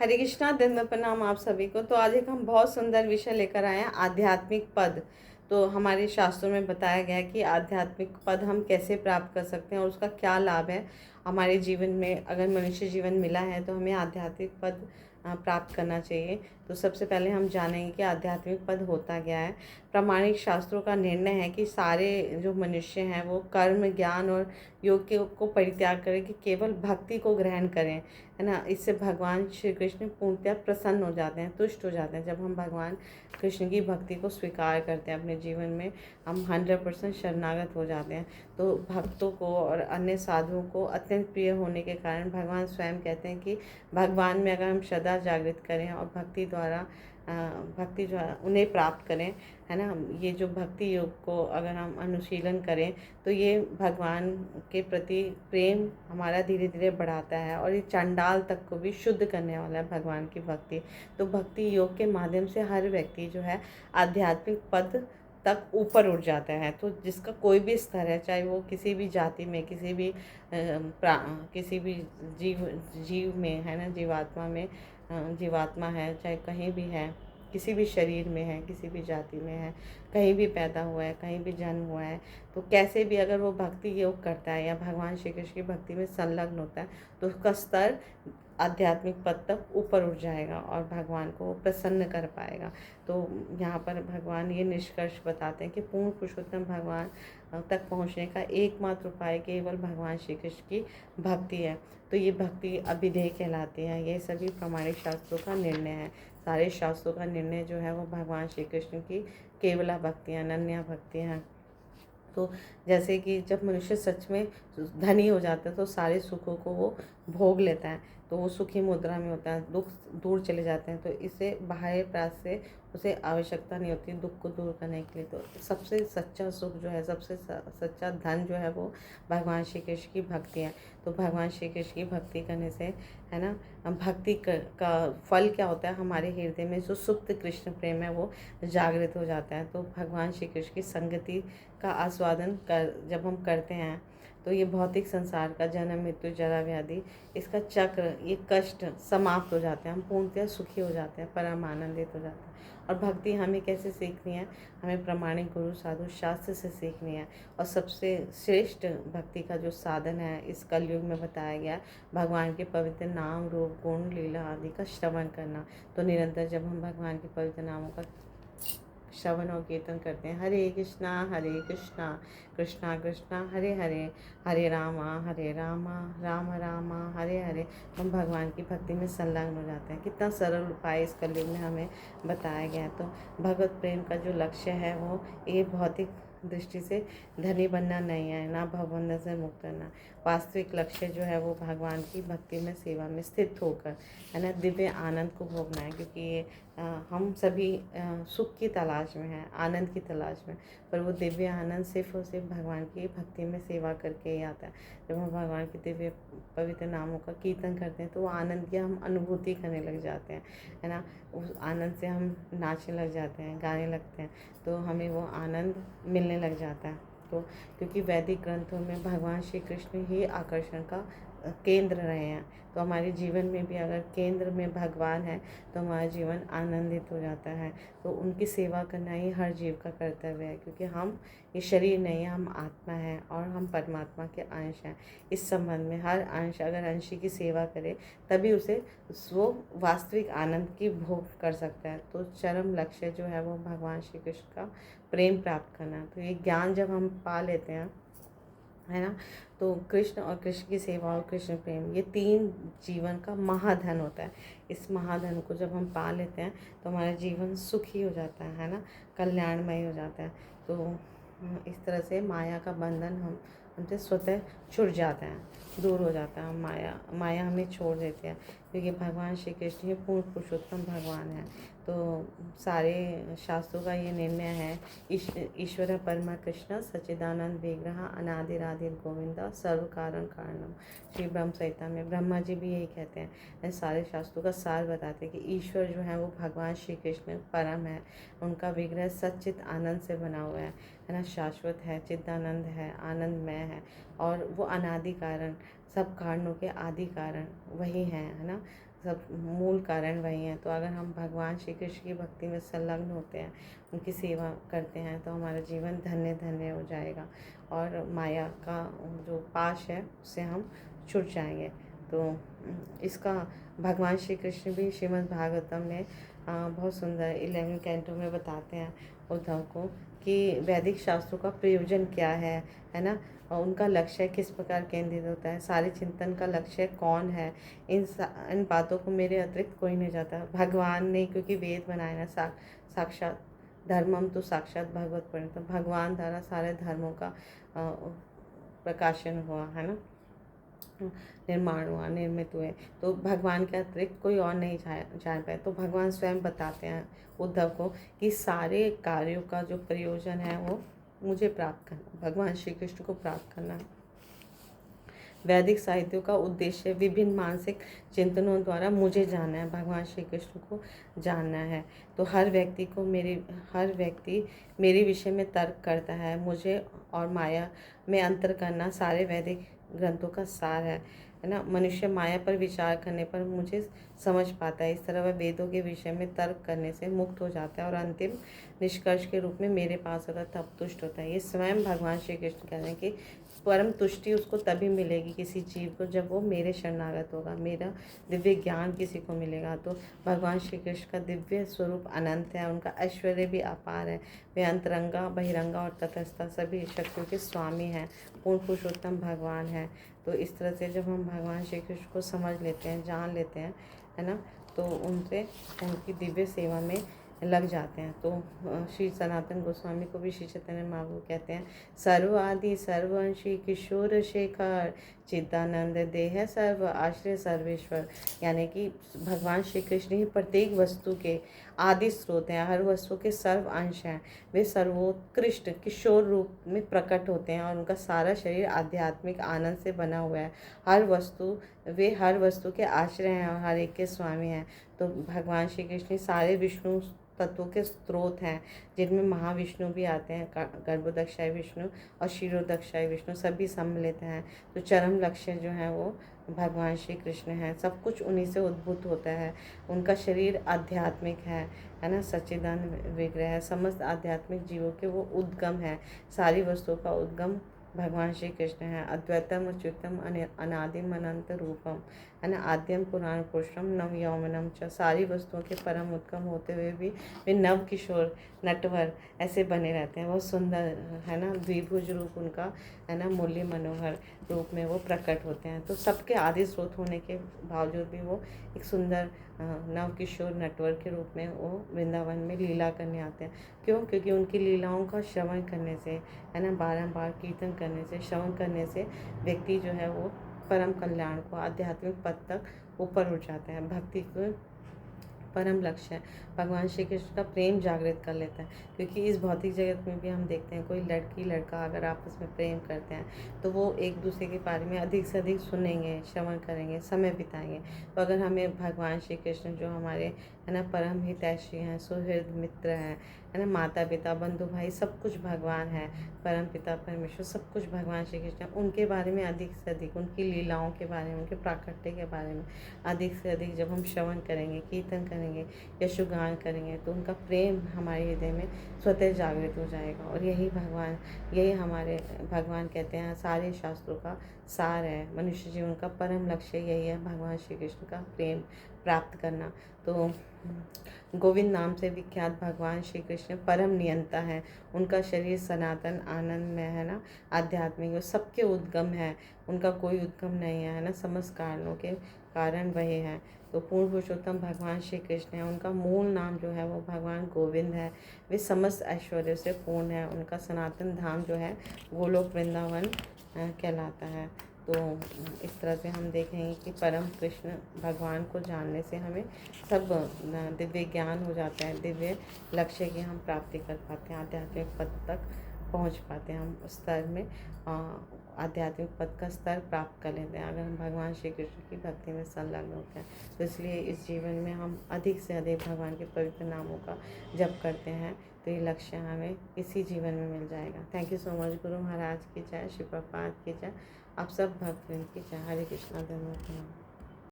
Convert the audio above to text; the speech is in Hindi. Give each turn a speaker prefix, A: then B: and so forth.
A: हरे कृष्णा, दंड प्रणाम आप सभी को। तो आज एक हम बहुत सुंदर विषय लेकर आए हैं, आध्यात्मिक पद। तो हमारे शास्त्रों में बताया गया है कि आध्यात्मिक पद हम कैसे प्राप्त कर सकते हैं और उसका क्या लाभ है हमारे जीवन में। अगर मनुष्य जीवन मिला है तो हमें आध्यात्मिक पद प्राप्त करना चाहिए। तो सबसे पहले हम जानेंगे कि आध्यात्मिक पद होता क्या है। प्रामाणिक शास्त्रों का निर्णय है कि सारे जो मनुष्य हैं वो कर्म, ज्ञान और योग को परित्याग करें, कि केवल भक्ति को ग्रहण करें, है ना। इससे भगवान श्री कृष्ण पूर्णतः प्रसन्न हो जाते हैं, तुष्ट हो जाते हैं। जब हम भगवान कृष्ण की भक्ति को स्वीकार करते हैं अपने जीवन में, हम 100% शरणागत हो जाते हैं। तो भक्तों को और अन्य साधुओं को अत्यंत प्रिय होने के कारण भगवान स्वयं कहते हैं कि भगवान में अगर हम श्रद्धा जागृत करें और भक्ति द्वारा भक्ति जो है उन्हें प्राप्त करें, है ना। ये जो भक्ति योग को अगर हम अनुशीलन करें तो ये भगवान के प्रति प्रेम हमारा धीरे धीरे बढ़ाता है और ये चंडाल तक को भी शुद्ध करने वाला है भगवान की भक्ति। तो भक्ति योग के माध्यम से हर व्यक्ति जो है आध्यात्मिक पद तक ऊपर उठ जाता है। तो जिसका कोई भी स्तर है, चाहे वो किसी भी जाति में, किसी भी जीव में, है ना, जीवात्मा में, जीवात्मा है, चाहे कहीं भी है, किसी भी शरीर में है, किसी भी जाति में है, कहीं भी पैदा हुआ है, कहीं भी जन्म हुआ है, तो कैसे भी अगर वो भक्ति योग करता है या भगवान श्री कृष्ण की भक्ति में संलग्न होता है तो उसका स्तर आध्यात्मिक पद तक ऊपर उठ जाएगा और भगवान को प्रसन्न कर पाएगा। तो यहाँ पर भगवान ये निष्कर्ष बताते हैं कि पूर्ण पुरुषोत्तम भगवान तक पहुँचने का एकमात्र उपाय केवल भगवान श्री कृष्ण की भक्ति है। तो ये भक्ति अभिधेय कहलाती है। ये सभी प्रामाणिक शास्त्रों का निर्णय है। सारे शास्त्रों का निर्णय जो है वो भगवान श्री कृष्ण की केवला भक्ति है, अनन्या भक्ति है। तो जैसे कि जब मनुष्य सच में धनी हो जाता है तो सारे सुखों को वो भोग लेता है, तो वो सुखी मुद्रा में होता है, दुख दूर चले जाते हैं। तो इससे बाह्य प्रयास से उसे आवश्यकता नहीं होती दुख को दूर करने के लिए। तो सबसे सच्चा सुख जो है, सबसे सच्चा धन जो है वो भगवान श्री कृष्ण की भक्ति है। तो भगवान श्री कृष्ण की भक्ति करने से, है ना, भक्ति का फल क्या होता है, हमारे हृदय में जो सुप्त कृष्ण प्रेम है वो जागृत हो जाता है। तो भगवान श्री कृष्ण की संगति का आस्वादन जब हम करते हैं तो ये भौतिक संसार का जन्म, मृत्यु, जरा, व्याधि, इसका चक्र, ये कष्ट समाप्त हो जाते हैं। हम पूर्णतः सुखी हो जाते हैं, परम आनंदित हो जाते हैं। और भक्ति हमें कैसे सीखनी है, हमें प्रामाणिक गुरु साधु शास्त्र से सीखनी है। और सबसे श्रेष्ठ भक्ति का जो साधन है इस कलयुग में बताया गया, भगवान के पवित्र नाम, रूप, गुण, लीला आदि का श्रवण करना। तो निरंतर जब हम भगवान के पवित्र नामों का श्रवण और कीर्तन करते हैं, हरे कृष्णा कृष्णा कृष्णा हरे हरे, हरे रामा राम रामा हरे हरे, हम भगवान की भक्ति में संलग्न हो जाते हैं। कितना सरल उपाय इस कलयुग में हमें बताया गया है। तो भगवत प्रेम का जो लक्ष्य है वो ये भौतिक दृष्टि से धनी बनना नहीं है, ना भवबंधन से मुक्त करना। वास्तविक लक्ष्य जो है वो भगवान की भक्ति में, सेवा में स्थित होकर, है ना, दिव्य आनंद को भोगना है। क्योंकि ये हम सभी सुख की तलाश में हैं, आनंद की तलाश में, पर वो दिव्य आनंद सिर्फ और सिर्फ भगवान की भक्ति में सेवा करके ही आता है। जब हम भगवान के दिव्य पवित्र नामों का कीर्तन करते हैं तो वो आनंद की हम अनुभूति करने लग जाते हैं, है ना। उस आनंद से हम नाचने लग जाते हैं, गाने लगते हैं, तो हमें वो आनंद मिलने लग जाता है। तो क्योंकि वैदिक ग्रंथों में भगवान श्री कृष्ण ही आकर्षण का केंद्र रहे हैं, तो हमारे जीवन में भी अगर केंद्र में भगवान है तो हमारा जीवन आनंदित हो जाता है। तो उनकी सेवा करना ही हर जीव का कर्तव्य है, क्योंकि हम ये शरीर नहीं है, हम आत्मा है और हम परमात्मा के अंश हैं। इस संबंध में हर अंश अगर अंशी की सेवा करे तभी उसे वो वास्तविक आनंद की भोग कर सकता है। तो चरम लक्ष्य जो है वो भगवान श्री कृष्ण का प्रेम प्राप्त करना है। तो ये ज्ञान जब हम पा लेते हैं, है ना, तो कृष्ण और कृष्ण की सेवा और कृष्ण प्रेम, ये तीन जीवन का महाधन होता है। इस महाधन को जब हम पा लेते हैं तो हमारा जीवन सुखी हो जाता है ना, कल्याणमय हो जाता है। तो इस तरह से माया का बंधन हमसे स्वतः छूट जाता है, दूर हो जाता है। माया हमें छोड़ देते हैं, क्योंकि भगवान श्री कृष्ण ही पूर्ण पुरुषोत्तम भगवान है। तो सारे शास्त्रों का ये निर्णय है, ईश्वर परमा कृष्ण सच्चिदानंद विग्रह अनादिराधि गोविंदा सर्व कारण कारणम। श्री ब्रह्म संहिता में ब्रह्मा जी भी यही कहते हैं, सारे शास्त्रों का सार बताते हैं कि ईश्वर जो है वो भगवान श्री कृष्ण परम है। उनका विग्रह सच्चित आनंद से बना हुआ है ना, शाश्वत है, चिदानंद है, आनंदमय है, और वो अनादि कारण, सब कारणों के आदि कारण वही हैं, है ना। सब मूल कारण वही हैं। तो अगर हम भगवान श्री कृष्ण की भक्ति में संलग्न होते हैं, उनकी सेवा करते हैं, तो हमारा जीवन धन्य धन्य हो जाएगा और माया का जो पाश है उससे हम छूट जाएंगे। तो इसका भगवान श्री कृष्ण भी श्रीमद् भागवतम में बहुत सुंदर 11 कैंटो में बताते हैं उद्धव को कि वैदिक शास्त्रों का प्रयोजन क्या है ना, और उनका लक्ष्य किस प्रकार केंद्रित होता है, सारे चिंतन का लक्ष्य कौन है, इन बातों को मेरे अतिरिक्त कोई नहीं जाता। भगवान ने, क्योंकि वेद बनाए ना, साक्षात धर्मम तो साक्षात भगवत प्रणीतम, भगवान द्वारा सारे धर्मों का प्रकाशन हुआ है ना, निर्माण हुआ, निर्मित हुए। तो भगवान के अतिरिक्त कोई और नहीं जान पाए। तो भगवान स्वयं बताते हैं उद्धव को कि सारे कार्यों का जो प्रयोजन है वो मुझे प्राप्त करना, भगवान श्री कृष्ण को प्राप्त करना है। वैदिक साहित्यों का उद्देश्य विभिन्न मानसिक चिंतनों द्वारा मुझे जानना है, भगवान श्री कृष्ण को जानना है। तो हर व्यक्ति मेरे विषय में तर्क करता है। मुझे और माया में अंतर करना सारे वैदिक ग्रंथों का सार है ना। मनुष्य माया पर विचार करने पर मुझे समझ पाता है। इस तरह वह वेदों के विषय में तर्क करने से मुक्त हो जाता है और अंतिम निष्कर्ष के रूप में मेरे पास होता है, तब तुष्ट होता है। ये स्वयं भगवान श्री कृष्ण कह रहे हैं कि परम तुष्टि उसको तभी मिलेगी किसी जीव को जब वो मेरे शरणागत होगा, मेरा दिव्य ज्ञान किसी को मिलेगा। तो भगवान श्री कृष्ण का दिव्य स्वरूप अनंत है, उनका ऐश्वर्य भी अपार है। वे अंतरंगा, बहिरंगा और तटस्था सभी शक्तियों के स्वामी हैं, पूर्ण पुरुषोत्तम भगवान है। तो इस तरह से जब हम भगवान श्री कृष्ण को समझ लेते हैं, जान लेते हैं, है ना, तो उनसे उनकी दिव्य सेवा में लग जाते हैं। तो श्री सनातन गोस्वामी को भी श्री चैतन्य महाप्रभु कहते हैं, सर्व आदि सर्वंशी किशोर शेखर चिदानंद देह सर्व आश्रय सर्वेश्वर। यानी कि भगवान श्री कृष्ण ही प्रत्येक वस्तु के आदि स्रोत हैं, हर वस्तु के सर्व अंश हैं। वे सर्वोत्कृष्ट किशोर रूप में प्रकट होते हैं और उनका सारा शरीर आध्यात्मिक आनंद से बना हुआ है। वे हर वस्तु के आश्रय हैं और हर एक के स्वामी हैं। तो भगवान श्री कृष्ण सारे विष्णु तत्वों के स्रोत हैं, जिनमें महाविष्णु भी आते हैं, गर्भोदक्षाय विष्णु और क्षीरोदक्षाय विष्णु सभी सम्मिलित हैं। तो चरम लक्ष्य जो है वो भगवान श्री कृष्ण हैं। सब कुछ उन्हीं से उद्भूत होता है। उनका शरीर आध्यात्मिक है ना, सच्चिदानंद विग्रह है। समस्त आध्यात्मिक जीवों के वो उद्गम है। सारी वस्तुओं का उद्गम भगवान श्री कृष्ण है। अद्वैतम अच्युतम अनादिम अनंत रूपम, है ना, आद्यम पुराण पुरुषम नव यौवनम च। सारी वस्तुओं के परम उत्तम होते हुए भी वे नव किशोर नटवर ऐसे बने रहते हैं। बहुत सुंदर, है ना, द्विभुज रूप उनका, है ना, मूल्य मनोहर रूप में वो प्रकट होते हैं। तो सबके आदि स्रोत होने के बावजूद भी वो एक सुंदर नव किशोर नटवर के रूप में वो वृंदावन में लीला करने आते हैं। क्यों? क्योंकि उनकी लीलाओं का श्रवण करने से, है ना, बारंबार कीर्तन करने से, श्रवण करने से व्यक्ति जो है वो परम कल्याण को, आध्यात्मिक पद तक ऊपर उठ जाता है। भक्ति को परम लक्ष्य है। भगवान श्री कृष्ण का प्रेम जागृत कर लेता है। क्योंकि इस भौतिक जगत में भी हम देखते हैं, कोई लड़की लड़का अगर आपस में प्रेम करते हैं तो वो एक दूसरे के बारे में अधिक से अधिक सुनेंगे, श्रवण करेंगे, समय बिताएंगे। तो अगर हमें भगवान श्री कृष्ण जो हमारे, है ना, परम हितैषी हैं, सुहृद मित्र हैं, है ना, माता पिता बंधु भाई सब कुछ भगवान है, परम पिता परमेश्वर सब कुछ भगवान श्री कृष्ण, उनके बारे में अधिक से अधिक, उनकी लीलाओं के बारे में, उनके प्राकट्य के बारे में अधिक से अधिक जब हम श्रवण करेंगे, कीर्तन करेंगे, यशुगान करेंगे, तो उनका प्रेम हमारे हृदय में स्वतः जागृत हो जाएगा। और यही हमारे भगवान कहते हैं सारे शास्त्रों का सार है। मनुष्य जीवन का परम लक्ष्य यही है, भगवान श्री कृष्ण का प्रेम प्राप्त करना। तो गोविंद नाम से विख्यात भगवान श्री कृष्ण परम नियंता है। उनका शरीर सनातन आनंद में, है ना, आध्यात्मिक, सबके उद्गम है, उनका कोई उद्गम नहीं है ना, समस्त कारणों के कारण वही है। तो पूर्ण पुरुषोत्तम भगवान श्री कृष्ण है। उनका मूल नाम जो है वो भगवान गोविंद है। वे समस्त ऐश्वर्य से पूर्ण है। उनका सनातन धाम जो है गोलोक वृंदावन कहलाता है। तो इस तरह से हम देखेंगे कि परम कृष्ण भगवान को जानने से हमें सब दिव्य ज्ञान हो जाता है, दिव्य लक्ष्य की हम प्राप्ति कर पाते हैं, आध्यात्मिक पद तक पहुंच पाते हैं। हम उस स्तर में आध्यात्मिक पद का स्तर प्राप्त कर लेते हैं अगर हम भगवान श्री कृष्ण की भक्ति में संलग्न होते हैं। तो इसलिए इस जीवन में हम अधिक से अधिक भगवान के पवित्र नामों का जप करते हैं तो ये लक्ष्य हमें इसी जीवन में मिल जाएगा। Thank you so much. Guru Maharaj की जय, श्री प्रभुपाद की जय, आप सब भक्तवृंद की जय। हरे कृष्णा धन्यवाद।